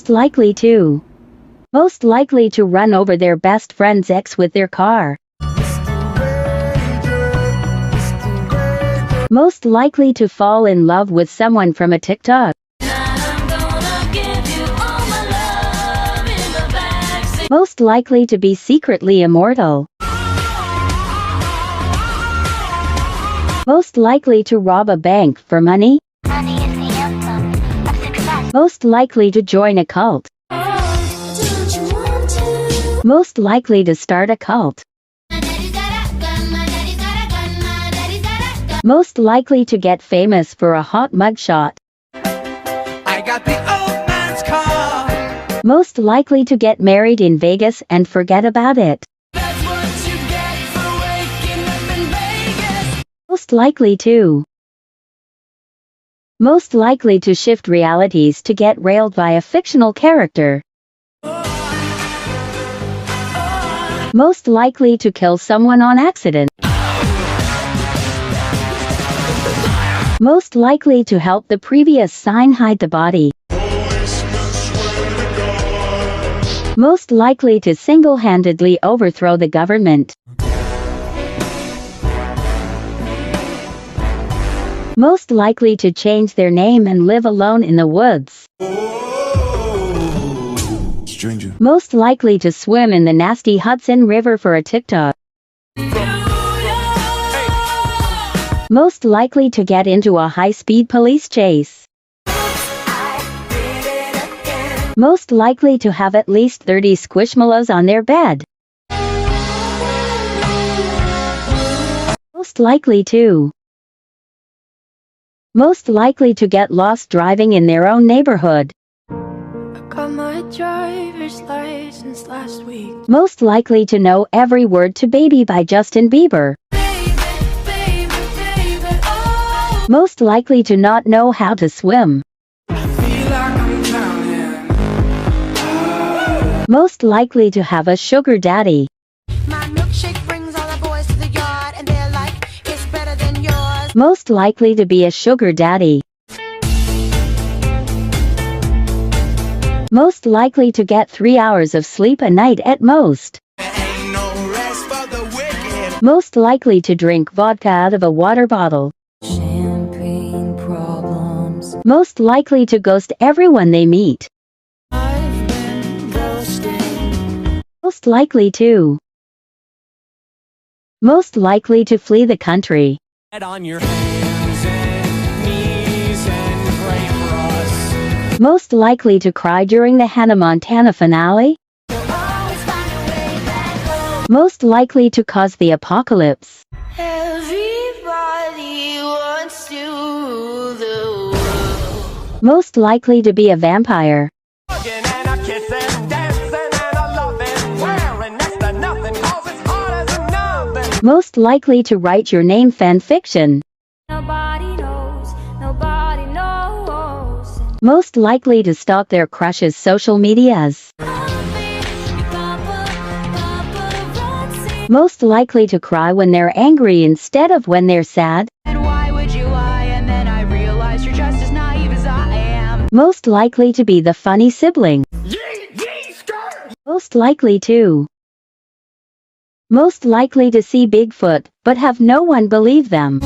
Most likely to. Most likely to run over their best friend's ex with their car. Most likely to fall in love with someone from a TikTok. Most likely to be secretly immortal. Most likely to rob a bank for money. Money is the anthem of success. Most likely to join a cult. Most likely to start a cult. Most likely to get famous for a hot mugshot. I got the old man's car. Most likely to get married in Vegas and forget about it. That's what you get for waking up in Vegas. Most likely to. Most likely to shift realities to get railed by a fictional character. Most likely to kill someone on accident. Most likely to help the previous sign hide the body. Most likely to single-handedly overthrow the government. Most likely to change their name and live alone in the woods. Stranger. Most likely to swim in the nasty Hudson River for a TikTok. Most likely to get into a high-speed police chase. Most likely to have at least 30 squishmallows on their bed. Most likely to. Most likely to get lost driving in their own neighborhood. I got my driver's license last week. Most likely to know every word to Baby by Justin Bieber. Most likely to not know how to swim. Most likely to have a sugar daddy. My milkshake brings all the boys to the yard, and they're like, it's better than yours. Most likely to be a sugar daddy. Most likely to get 3 hours of sleep a night at most. Ain't no rest for the wicked. Most likely to drink vodka out of a water bottle. Champagne problems. Most likely to ghost everyone they meet. I've been ghosted. Most likely to. Most likely to flee the country. Head on your hands and knees and pray for us. Most likely to cry during the Hannah Montana finale. Most likely to cause the apocalypse. Everybody wants to rule the world. Most likely to be a vampire. Hugging and a kissing, dancing and a loving, wearing next to nothing 'cause it's hard as a nothing. Most likely to write your name fan fiction. Nobody knows, nobody knows. Most likely to stalk their crush's social medias. Most likely to cry when they're angry instead of when they're sad. And why would you lie? And then I realized you're just as naive as I am. Most likely to be the funny sibling. Most likely to. Most likely to see Bigfoot, but have no one believe them.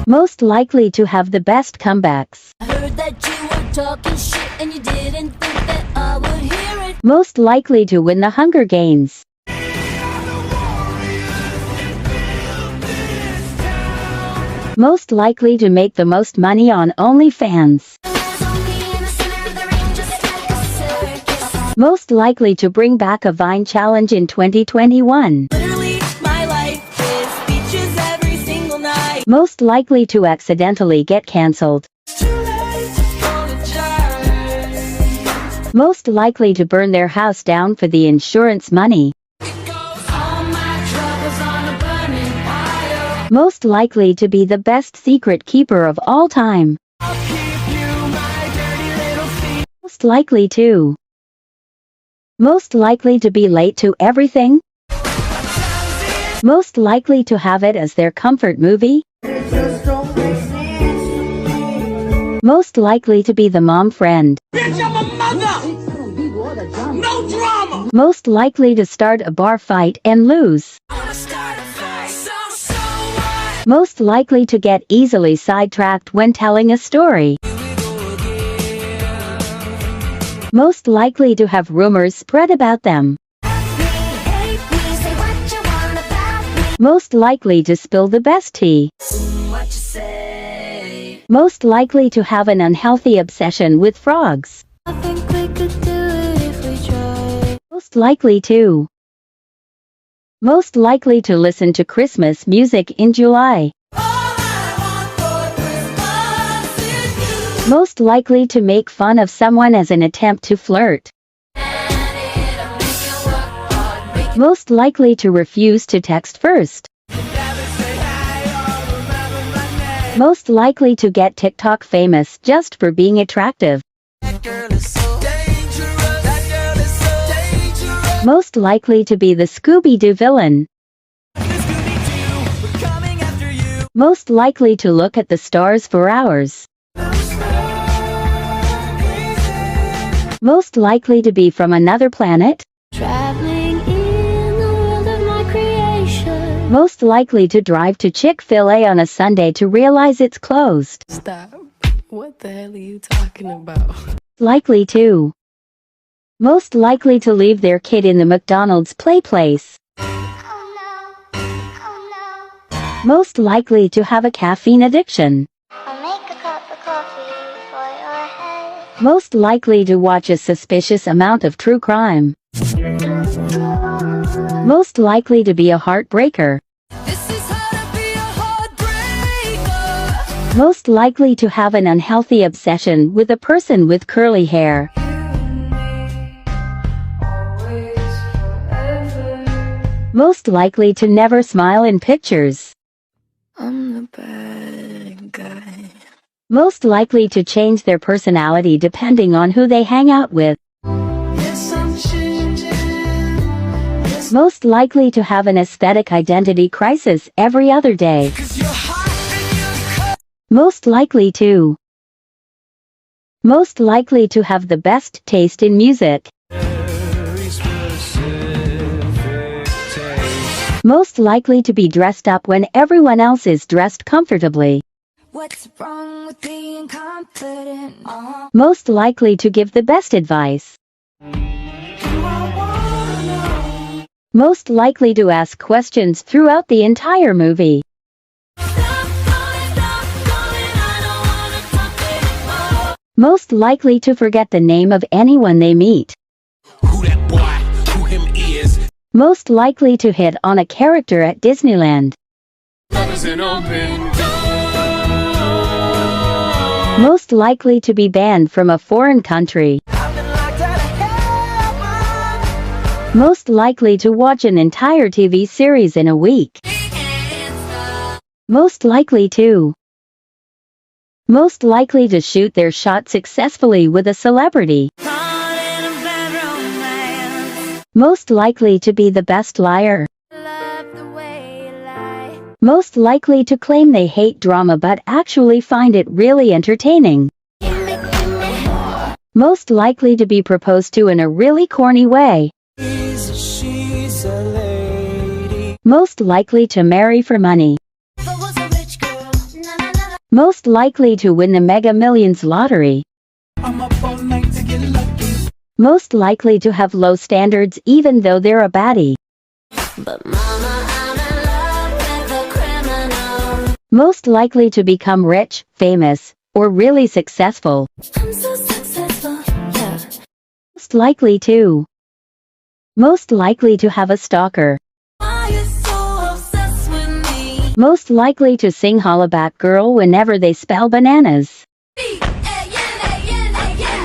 Most likely to have the best comebacks. I heard that you were talking shit and you didn't think that I would hear it. Most likely to win the Hunger Games. Most likely to make the most money on OnlyFans. Most likely to bring back a Vine challenge in 2021. Literally, my life is speeches every single night. Most likely to accidentally get cancelled. Most likely to burn their house down for the insurance money. Most likely to be the best secret keeper of all time. Most likely to. Most likely to be late to everything. Most likely to have it as their comfort movie. Most likely to be the mom friend. Bitch, I'm a mother! No drama! Most likely to start a bar fight and lose. Most likely to get easily sidetracked when telling a story. Most likely to have rumors spread about them. Most likely to spill the best tea. Most likely to have an unhealthy obsession with frogs. Most likely to. Most likely to listen to Christmas music in July. Most likely to make fun of someone as an attempt to flirt. Most likely to refuse to text first. Most likely to get TikTok famous just for being attractive. Most likely to be the Scooby-Doo villain. Most likely to look at the stars for hours. Most likely to be from another planet. Traveling in the world of my creation. Most likely to drive to Chick-fil-A on a Sunday to realize it's closed. Stop. What the hell are you talking about? Likely to. Most likely to leave their kid in the McDonald's play place. Most likely to have a caffeine addiction. I'll make a cup of coffee for your head. Most likely to watch a suspicious amount of true crime. Most likely to be a heartbreaker. This is how to be a heartbreaker. Most likely to have an unhealthy obsession with a person with curly hair. Most likely to never smile in pictures. I'm the bad guy. Most likely to change their personality depending on who they hang out with. Yes, I'm changing. Yes, Most likely to have an aesthetic identity crisis every other day. 'cause you're hot and you're cold. Most likely to. Most likely to have the best taste in music. Most likely to be dressed up when everyone else is dressed comfortably. What's wrong with being confident? Most likely to give the best advice. Most likely to ask questions throughout the entire movie. Most likely to forget the name of anyone they meet. Who that boy? Who him is? Most likely to hit on a character at Disneyland. Love is an open Most likely to be banned from a foreign country. Most likely to watch an entire TV series in a week. Most likely to. Most likely to shoot their shot successfully with a celebrity. Most likely to be the best liar. Love the way you lie. Most likely to claim they hate drama but actually find it really entertaining. Most likely to be proposed to in a really corny way. She's a lady. Most likely to marry for money. If I was a rich girl, na na na na. Most likely to win the Mega Millions lottery. I'm up all night to get lucky. Most likely to have low standards even though they're a baddie. But mama, I'm in love with a criminal. Most likely to become rich, famous, or really successful. I'm so successful, yeah. Most likely to. Most likely to have a stalker. Why you so obsessed with me? Most likely to sing Hollaback Girl whenever they spell bananas.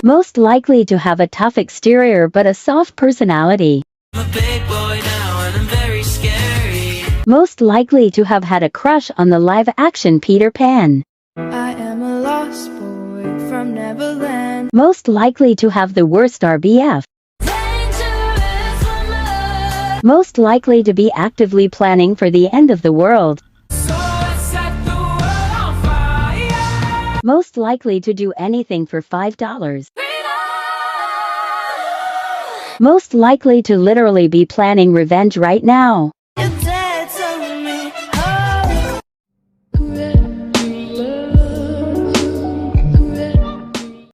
Most likely to have a tough exterior but a soft personality. I'm a big boy now and I'm very scary. Most likely to have had a crush on the live-action Peter Pan. I am a lost boy from Neverland. Most likely to have the worst RBF. Dangerous woman. Most likely to be actively planning for the end of the world. So I set the world on fire. Most likely to do anything for $5. Most likely to literally be planning revenge right now.